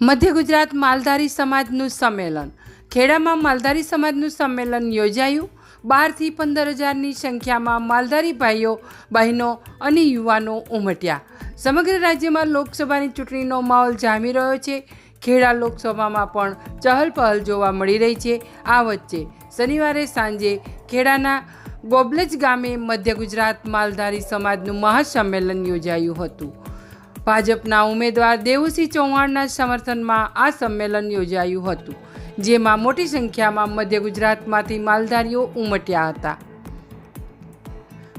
મધ્ય ગુજરાત માલધારી સમાજનું સંમેલન. ખેડામાં માલધારી સમાજનું સંમેલન યોજાયું. 12 થી 15,000ની સંખ્યામાં માલધારી ભાઈઓ બહેનો અને યુવાનો ઉમટ્યા. સમગ્ર રાજ્યમાં લોકસભાની ચૂંટણીનો માહોલ જામી રહ્યો છે. ખેડા લોકસભામાં પણ ચહલપહલ જોવા મળી રહી છે. આ વચ્ચે શનિવારે સાંજે ખેડાના ગોબલજ ગામે મધ્ય ગુજરાત માલધારી સમાજનું મહાસંમેલન યોજાયું હતું. ભાજપના ઉમેદવાર દેવુસિંહ ચૌહાણના સમર્થનમાં આ સંમેલન યોજાયું હતું, જેમાં મોટી સંખ્યામાં મધ્ય ગુજરાતમાંથી માલધારીઓ ઉમટ્યા હતા.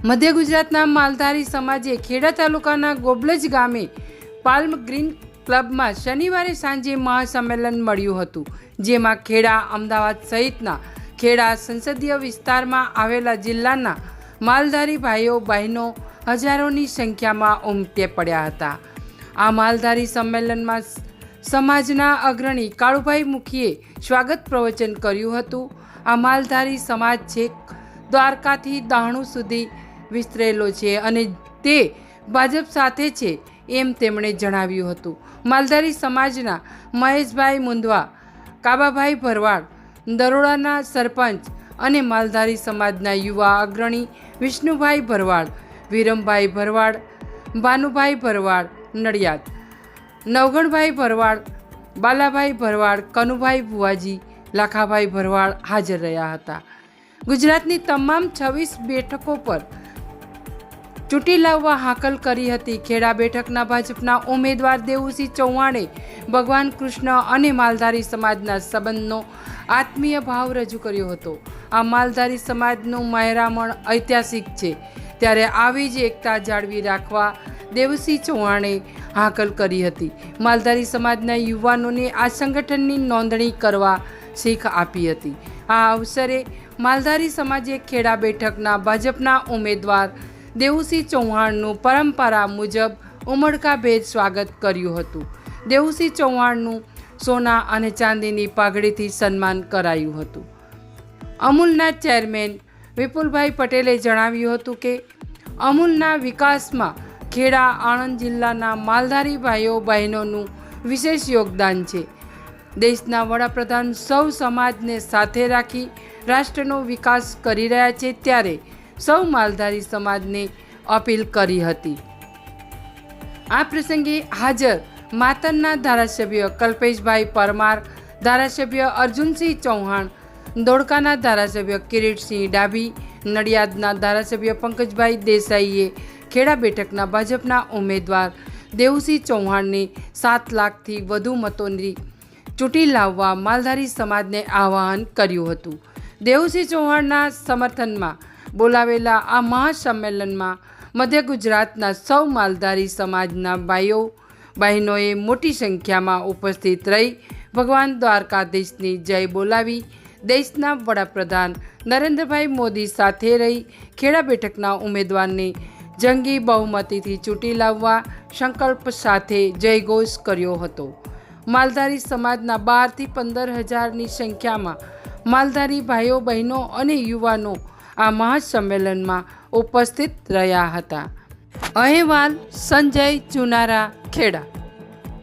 મધ્ય ગુજરાતના માલધારી સમાજે ખેડા તાલુકાના ગોબલજ ગામે પાલ્મ ગ્રીન ક્લબમાં શનિવારે સાંજે મહાસંમેલન મળ્યું હતું, જેમાં ખેડા, અમદાવાદ સહિતના ખેડા સંસદીય વિસ્તારમાં આવેલા જિલ્લાના માલધારી ભાઈઓ બહેનો હજારોની સંખ્યામાં ઉમટી પડ્યા હતા. આ માલધારી સંમેલનમાં સમાજના અગ્રણી કાળુભાઈ મુખીએ સ્વાગત પ્રવચન કર્યું હતું. આ માલધારી સમાજ છેક દ્વારકાથી દાણુ સુધી વિસ્તરેલો છે અને તે ભાજપ સાથે છે એમ તેમણે જણાવ્યું હતું. માલધારી સમાજના મહેશભાઈ મુંદવા, કાબાભાઈ ભરવાડ, દરોડાના સરપંચ અને માલધારી સમાજના યુવા અગ્રણી વિષ્ણુભાઈ ભરવાડ, વિરમભાઈ ભરવાડ, ભાનુભાઈ ભરવાડ નડિયાદ, નવગણભાઈ ભરવાડ, બાલાભાઈ ભરવાડ, કનુભાઈ ભુવાજી, લાખાભાઈ ભરવાડ હાજર રહ્યા હતા. ગુજરાતની તમામ 26 બેઠકો પર ચૂંટી લાવવા હાકલ કરી હતી. ખેડા બેઠકના ભાજપના ઉમેદવાર દેવુસિંહ ચૌહાણે ભગવાન કૃષ્ણ અને માલધારી સમાજના સંબંધનો આત્મીય ભાવ રજૂ કર્યો હતો. આ માલધારી સમાજનું મહેરામણ ઐતિહાસિક છે, ત્યારે આવી જ એકતા જાળવી રાખવા દેવુસિંહ ચૌહાણે હાકલ કરી હતી. માલધારી સમાજના યુવાનોને આ સંગઠનની નોંધણી કરવા શીખ આપી હતી. આ અવસરે માલધારી સમાજે ખેડા બેઠકના ભાજપના ઉમેદવાર દેવુસિંહ ચૌહાણનું પરંપરા મુજબ ઉમળકાભેર સ્વાગત કર્યું હતું. દેવુસિંહ ચૌહાણનું સોના અને ચાંદીની પાઘડીથી સન્માન કરાયું હતું. અમૂલના ચેરમેન વિપુલભાઈ પટેલે જણાવ્યું હતું કે અમૂલના વિકાસમાં ખેડા, આણંદ જિલ્લાના માલધારી ભાઈઓ બહેનોનું વિશેષ યોગદાન છે. દેશના વડાપ્રધાન સૌ સમાજને સાથે રાખી રાષ્ટ્રનો વિકાસ કરી રહ્યા છે, ત્યારે સૌ માલધારી સમાજને અપીલ કરી હતી. આ પ્રસંગે હાજર માતરના ધારાસભ્ય કલ્પેશભાઈ પરમાર, ધારાસભ્ય અર્જુનસિંહ ચૌહાણ, ધોળકાના ધારાસભ્ય કિરીટસિંહ ડાભી, નડિયાદના ધારાસભ્ય પંકજભાઈ દેસાઈએ ખેડા બેઠકના ભાજપના ઉમેદવાર દેવુસિંહ ચૌહાણને 7 લાખથી વધુ મતોની ચૂંટી લાવવા માલધારી સમાજને આહ્વાન કર્યું હતું. દેવુસિંહ ચૌહાણના સમર્થનમાં બોલાવેલા આ મહાસંમેલનમાં મધ્ય ગુજરાતના સૌ માલધારી સમાજના ભાઈઓ બહેનોએ મોટી સંખ્યામાં ઉપસ્થિત રહી ભગવાન દ્વારકાધીશની જય બોલાવી દેશના વડાપ્રધાન નરેન્દ્રભાઈ મોદી સાથે રહી ખેડા બેઠકના ઉમેદવારને જંગી બહુમતીથી ચૂંટી લાવવા સંકલ્પ સાથે જયઘોષ કર્યો હતો. માલધારી સમાજના 12 થી 15,000ની સંખ્યામાં માલધારી ભાઈઓ બહેનો અને યુવાનો આ મહાસંમેલનમાં ઉપસ્થિત રહ્યા હતા. અહેવાલ સંજય ચુનારા, ખેડા.